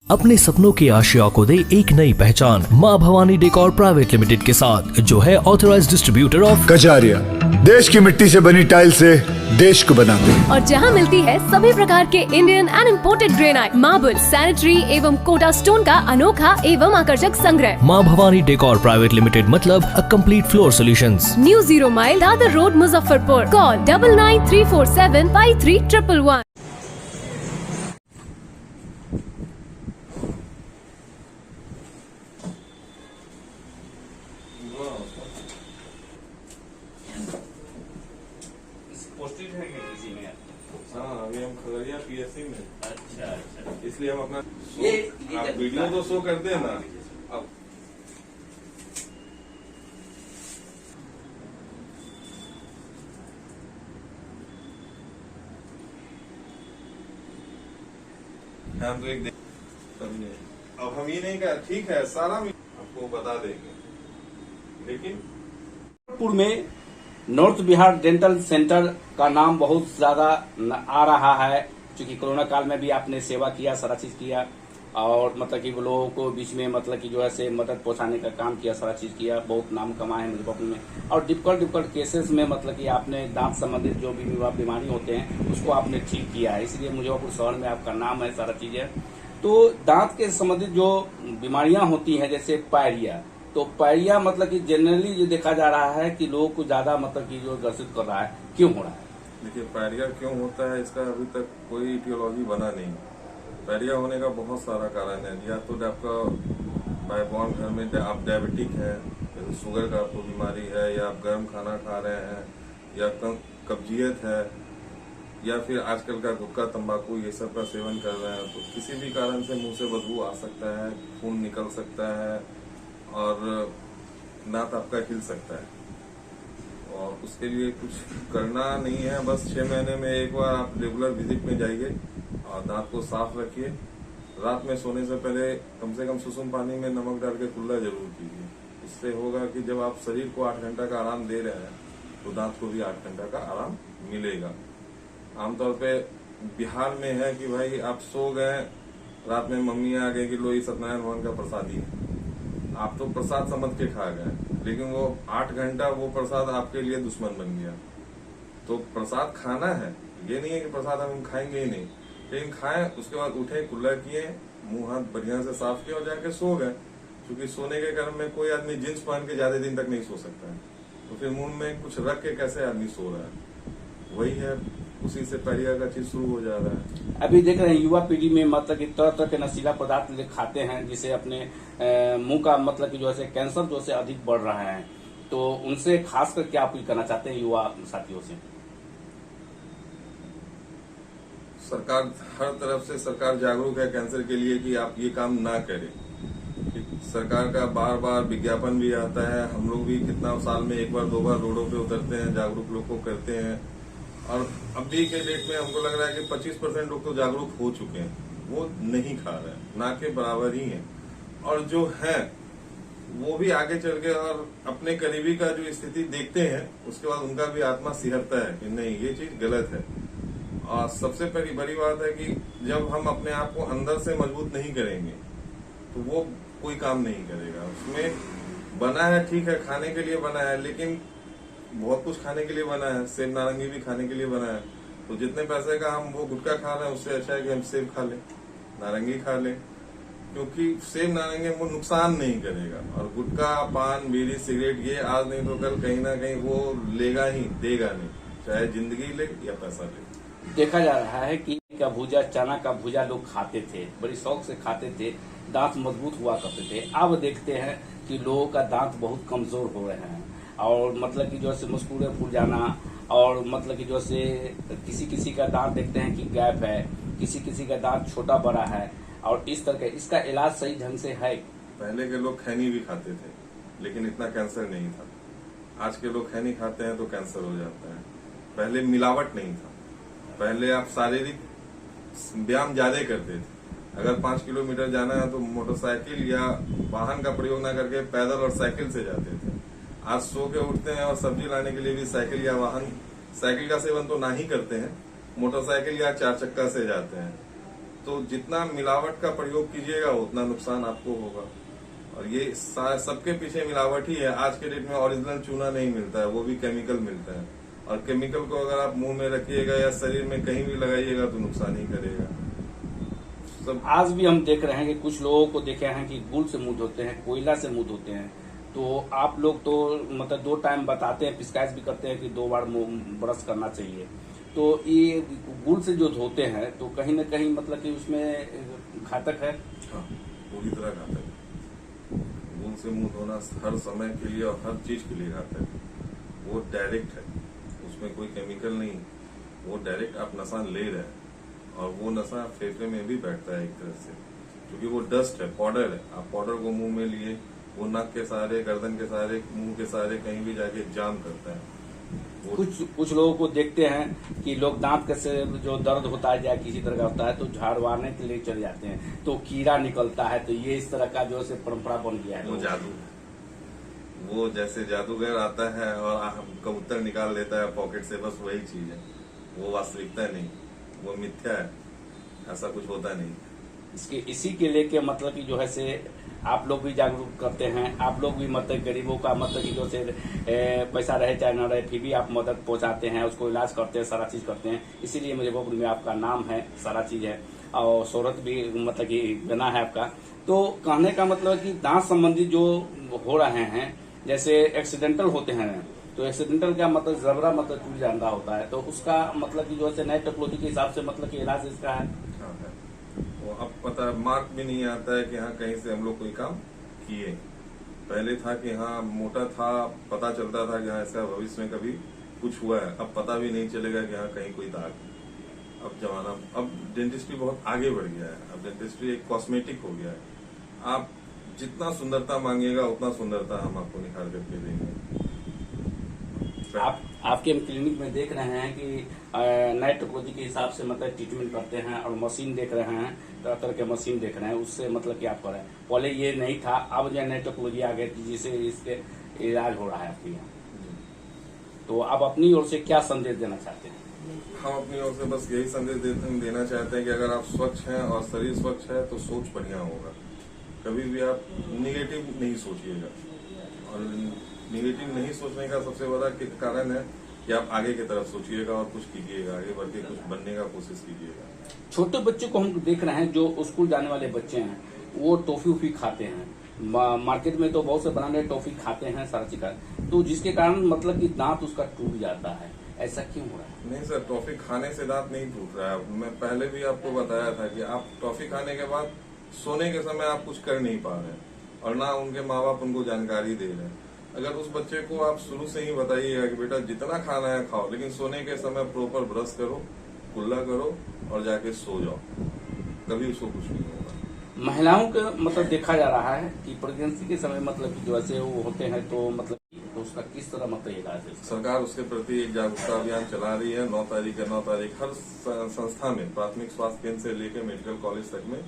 अपने सपनों की आशिया को दे एक नई पहचान माँ भवानी डेकोर प्राइवेट लिमिटेड के साथ, जो है ऑथराइज्ड डिस्ट्रीब्यूटर ऑफ कजारिया। देश की मिट्टी से बनी टाइल से देश को बनाते हैं। और जहाँ मिलती है सभी प्रकार के Indian and imported granite, marble, sanitary एवं कोटा स्टोन का अनोखा एवं आकर्षक संग्रह। माँ भवानी डेकोर प्राइवेट लिमिटेड मतलब a complete floor solutions. New 0 mile Dadar road, Muzaffarpur. Call 9934753111। Posted है क्या किसी में? हाँ, अभी हम खगड़िया पीएससी में। अच्छा अच्छा। इसलिए हम अपना ये आप वीडियो तो शो करते हैं ना। अब हम तो एक समझे। अब हम ये नहीं कहा ठीक है सारा आपको बता देंगे, लेकिन पुर में नॉर्थ बिहार डेंटल सेंटर का नाम बहुत ज्यादा आ रहा है, क्योंकि कोरोना काल में भी आपने सेवा किया, सारा चीज किया, और मतलब कि लोगों को बीच में मतलब कि जो है से मदद पहुंचाने का काम किया, सारा चीज किया, बहुत नाम कमाए है मुजफ्फरपुर में। और डिफिकल्ट केसेस में मतलब कि आपने दांत संबंधित जो भी बीमारी होते हैं उसको आपने ठीक किया है, इसलिए मुजफ्फरपुर शहर में आपका नाम है, सारा चीज है। तो दांत के संबंधित जो बीमारियां होती हैं, जैसे पायरिया, तो पायरिया मतलब कि जनरली जो देखा जा रहा है कि लोगों को ज्यादा मतलब कि जो ग्रसित कर रहा है, क्यों हो रहा है? देखिए पायरिया क्यों होता है इसका अभी तक कोई इटियोलॉजी बना नहीं। पायरिया होने का बहुत सारा कारण है, या तो आपका बायबॉर्न घर में आप डायबिटिक है, शुगर का आपको बीमारी है, या आप गर्म खाना खा रहे हैं, या कब्जियत है, या फिर आजकल का गुटखा तंबाकू ये सब का सेवन कर रहे हैं, तो किसी भी कारण से मुंह से बदबू आ सकता है, खून निकल सकता है और दांत आपका हिल सकता है। और उसके लिए कुछ करना नहीं है, बस 6 महीने में एक बार आप रेगुलर विजिट में जाइए और दांत को साफ रखिए। रात में सोने से पहले कम से कम सुसुम पानी में नमक डाल के कुल्ला जरूर कीजिए। इससे होगा कि जब आप शरीर को 8 घंटा का आराम दे रहे हैं तो दांत को भी 8 घंटा का आराम मिलेगा। आमतौर पे बिहार में है कि भाई आप सो गए, रात में मम्मी आ गई कि लो ये सत्यनारायण भगवान का प्रसाद ही है, आप तो प्रसाद समझ के खा गए, लेकिन वो 8 घंटा वो प्रसाद आपके लिए दुश्मन बन गया। तो प्रसाद खाना है, ये नहीं है कि प्रसाद हम खाएंगे ही नहीं, लेकिन खाएं, उसके बाद उठे, कुल्ला किए, मुंह हाथ बढ़िया से साफ किए और जाके सो गए। क्योंकि सोने के क्रम में कोई आदमी जींस पहन के ज्यादा दिन तक नहीं सो सकता है, तो फिर मुंह में कुछ रख के कैसे आदमी सो रहा है? वही है, उसी से पायरिया का चीज शुरू हो जा रहा है। अभी देख रहे हैं युवा पीढ़ी में मतलब कि तरह तरह के नशीला पदार्थ खाते हैं, जिसे अपने मुंह का मतलब कि जो है कैंसर जो से अधिक बढ़ रहा है, तो उनसे खासकर क्या अपील करना चाहते हैं युवा साथियों से? सरकार हर तरफ से सरकार जागरूक है कैंसर के लिए कि आप ये काम ना करें। सरकार का बार बार विज्ञापन भी आता है, हम लोग भी कितना साल में एक बार 2 बार रोडों पे उतरते हैं, जागरूक लोग को करते हैं। और अभी के डेट में हमको लग रहा है कि 25% लोग तो जागरूक हो चुके हैं, वो नहीं खा रहे हैं, ना के बराबर ही है। और जो है वो भी आगे चल के और अपने करीबी का जो स्थिति देखते हैं, उसके बाद उनका भी आत्मा सिहरता है कि नहीं ये चीज गलत है। और सबसे बड़ी बात है कि जब हम अपने आप को अंदर से मजबूत नहीं करेंगे तो वो कोई काम नहीं करेगा। उसमें बना है, ठीक है, खाने के लिए बना है, लेकिन बहुत कुछ खाने के लिए बना है, सेब नारंगी भी खाने के लिए बना है। तो जितने पैसे का हम वो गुटखा खा रहे हैं, उससे अच्छा है कि हम सेब खा लें, नारंगी खा लें, क्योंकि सेब नारंगी वो नुकसान नहीं करेगा। और गुटखा, पान, बीड़ी, सिगरेट ये आज नहीं तो कल कहीं ना कहीं वो लेगा ही, देगा नहीं, चाहे जिंदगी ले या पैसा ले। देखा जा रहा है कि का भूजा, चना का भूजा लोग खाते थे, बड़ी शौक से खाते थे, दांत मजबूत हुआ करते थे। अब देखते हैं कि लोगों का दांत बहुत कमजोर हो रहे हैं, और मतलब कि जो है मुस्कुरे फूल जाना, और मतलब कि जो है किसी का दांत देखते हैं कि गैप है, किसी का दांत छोटा बड़ा है, और इस तरह का इसका इलाज सही ढंग से है? पहले के लोग खैनी भी खाते थे, लेकिन इतना कैंसर नहीं था। आज के लोग खैनी खाते हैं तो कैंसर हो जाता है। पहले मिलावट नहीं था, पहले आप शारीरिक व्यायाम ज्यादा करते थे। अगर 5 किलोमीटर जाना है तो मोटरसाइकिल या वाहन का प्रयोग ना करके पैदल और साइकिल से जाते थे। आज सो के उठते हैं और सब्जी लाने के लिए भी साइकिल या वाहन, साइकिल का सेवन तो ना ही करते हैं, मोटरसाइकिल या 4 चक्का से जाते हैं। तो जितना मिलावट का प्रयोग कीजिएगा उतना नुकसान आपको होगा। और ये सबके पीछे मिलावट ही है। आज के डेट में ओरिजिनल चूना नहीं मिलता है, वो भी केमिकल मिलता है। और केमिकल को अगर आप मुंह में रखिएगा या शरीर में कहीं भी लगाइएगा तो नुकसान ही करेगा। सब आज भी हम देख रहे हैं कि कुछ लोगों को देखे हैं कि गुल से मुंह धोते हैं, कोयला से मुंह धोते हैं। तो आप लोग तो मतलब 2 टाइम बताते हैं, पिस्काइज भी करते हैं कि 2 बार ब्रश करना चाहिए। तो ये गुल से जो धोते हैं तो कहीं ना कहीं मतलब कि उसमें घातक है। हाँ, पूरी तरह घातक है। गुल से मुंह धोना हर समय के लिए और हर चीज के लिए घातक है। वो डायरेक्ट है, उसमें कोई केमिकल नहीं, वो डायरेक्ट आप नशा ले रहे हैं और वो नशा फेफड़े में भी बैठता है एक तरह से, क्योंकि वो डस्ट है, पाउडर है। आप पाउडर को मुंह में लिए, वो नाक के सहारे, गर्दन के सहारे, मुंह के सहारे कहीं भी जाके जाम करता है। कुछ लोगों को देखते हैं कि लोग दांत के से जो दर्द होता है या किसी तरह का होता है तो झाड़वाने के लिए चले जाते हैं, तो कीड़ा निकलता है। तो ये इस तरह का जो है परंपरा बन गया है। वो जादू है। वो जैसे जादूगर आता है और कबूतर निकाल लेता है पॉकेट से, बस वही चीज है। वो वास्तविकता नहीं, वो मिथ्या है, ऐसा कुछ होता नहीं। इसी के लेके मतलब कि जो है से आप लोग भी जागरूक करते हैं। आप लोग भी मतलब गरीबों का मतलब कि जो से पैसा रहे चाहे न रहे फिर भी आप मदद पहुंचाते हैं, उसको इलाज करते हैं, सारा चीज करते हैं। इसीलिए मुझे गोकुल में आपका नाम है, सारा चीज है और शोहरत भी मतलब कि बना है आपका। तो कहने का मतलब कि दांत संबंधी जो हो रहे हैं, जैसे एक्सीडेंटल होते हैं, तो एक्सीडेंटल का मतलब जबरा मतलब टूट जाना होता है, तो उसका मतलब कि जो है नए टेक्नोलॉजी के हिसाब से मतलब कि इलाज इसका है। वो अब पता मार्क भी नहीं आता है कि हाँ कहीं से हम लोग कोई काम किए। पहले था कि हाँ मोटा था, पता चलता था कि हाँ ऐसा भविष्य में कभी कुछ हुआ है। अब पता भी नहीं चलेगा कि हाँ कहीं कोई दाग। अब जमाना, अब डेंटिस्ट्री बहुत आगे बढ़ गया है। अब डेंटिस्ट्री एक कॉस्मेटिक हो गया है। आप जितना सुंदरता मांगिएगा उतना सुंदरता हम आपको निखार करके देंगे। आपके क्लिनिक में देख रहे हैं कि नए टेक्नोलॉजी के हिसाब से मतलब ट्रीटमेंट करते हैं और मशीन देख रहे हैं, तरह तरह के मशीन देख रहे हैं, उससे मतलब क्या कर रहे हैं। पहले ये नहीं था, अब जो नई टेक्नोलॉजी आ गई जिससे इसके इलाज हो रहा है आपके यहाँ। तो आप अपनी ओर से क्या संदेश देना चाहते हैं? हम अपनी ओर से बस यही संदेश देना चाहते हैं कि अगर आप स्वच्छ हैं और शरीर स्वच्छ है तो सोच बढ़िया होगा। कभी भी आप निगेटिव नहीं सोचिएगा। और निगेटिव नहीं सोचने का सबसे बड़ा कारण है कि आप आगे की तरफ सोचिएगा और कुछ कीजिएगा, आगे बढ़ के कुछ बनने का कोशिश कीजिएगा। छोटे बच्चों को हम देख रहे हैं, जो स्कूल जाने वाले बच्चे हैं वो टॉफी उफी खाते हैं। मार्केट में तो बहुत से बनाने टॉफी खाते हैं, सारा चीज, तो जिसके कारण मतलब कि दांत उसका टूट जाता है। ऐसा क्यों हो रहा है? नहीं सर, टॉफी खाने से दांत नहीं टूट रहा है। मैं पहले भी आपको बताया था कि आप टॉफी खाने के बाद सोने के समय आप कुछ कर नहीं पा रहे हैं और ना उनके माँ बाप उनको जानकारी दे रहे हैं। अगर उस बच्चे को आप शुरू से ही बताइएगा कि बेटा जितना खाना है खाओ, लेकिन सोने के समय प्रॉपर ब्रश करो, कुल्ला करो और जाके सो जाओ, कभी उसको कुछ नहीं होगा। महिलाओं का मतलब देखा जा रहा है कि प्रेगनेंसी के समय मतलब कि जो ऐसे वो होते हैं तो मतलब तो उसका किस तरह मतलब इलाज है? सरकार उसके प्रति एक जागरूकता अभियान चला रही है। 9 तारीख हर संस्था में, प्राथमिक स्वास्थ्य केंद्र से लेकर मेडिकल कॉलेज तक में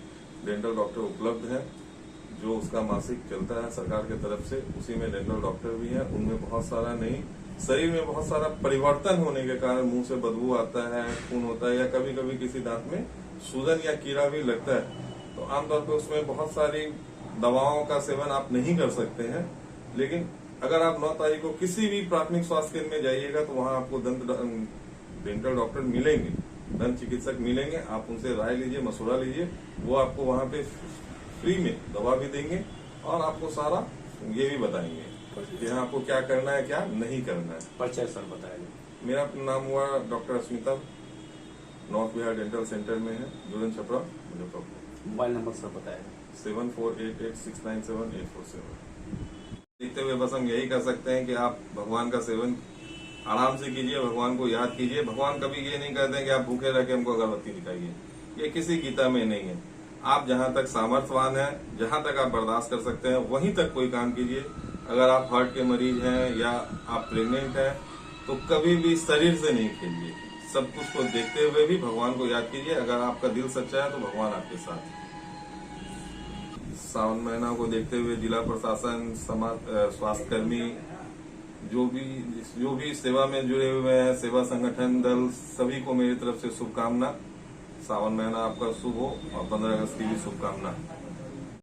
डेंटल डॉक्टर उपलब्ध है। जो उसका मासिक चलता है सरकार की तरफ से, उसी में डेंटल डॉक्टर भी है। उनमें बहुत सारा नहीं, शरीर में बहुत सारा परिवर्तन होने के कारण मुंह से बदबू आता है, खून होता है या कभी कभी किसी दांत में सूजन या कीड़ा भी लगता है, तो आमतौर पर उसमें बहुत सारी दवाओं का सेवन आप नहीं कर सकते हैं। लेकिन अगर आप 9 तारीख को किसी भी प्राथमिक स्वास्थ्य केंद्र में जाइएगा तो वहां आपको डेंटल डॉक्टर मिलेंगे, दंत चिकित्सक मिलेंगे। आप उनसे राय लीजिए, मशवरा लीजिए, वो आपको वहां पे फ्री में दवा भी देंगे और आपको सारा ये भी बताएंगे कि हाँ आपको क्या करना है क्या नहीं करना है। परिचय सर बताएंगे। मेरा नाम हुआ doctor Asmita, north Bihar dental centre में है, जुड़न Chhapra, Muzaffarpur. Mobile number sir बताएगा। 7488697847। देखते हुए बस हम यही कर सकते हैं कि आप भगवान का सेवन आराम से कीजिए, भगवान को याद कीजिए। भगवान कभी ये नहीं कहते हैं कि आप भूखे रह के हमको अगरबत्ती दिखाइए, ये किसी गीता में नहीं है। आप जहां तक सामर्थ्यवान है, जहां तक आप बर्दाश्त कर सकते हैं, वहीं तक कोई काम कीजिए। अगर आप हार्ट के मरीज हैं या आप प्रेग्नेंट हैं तो कभी भी शरीर से नहीं खेलिए। सब कुछ को देखते हुए भी भगवान को याद कीजिए। अगर आपका दिल सच्चा है तो भगवान आपके साथ है। सावन महीना को देखते हुए जिला प्रशासन, स्वास्थ्य कर्मी, जो भी सेवा में जुड़े हुए हैं, सेवा संगठन दल, सभी को मेरी तरफ से शुभकामना। सावन महीना आपका शुभ हो और 15 अगस्त की भी शुभकामना।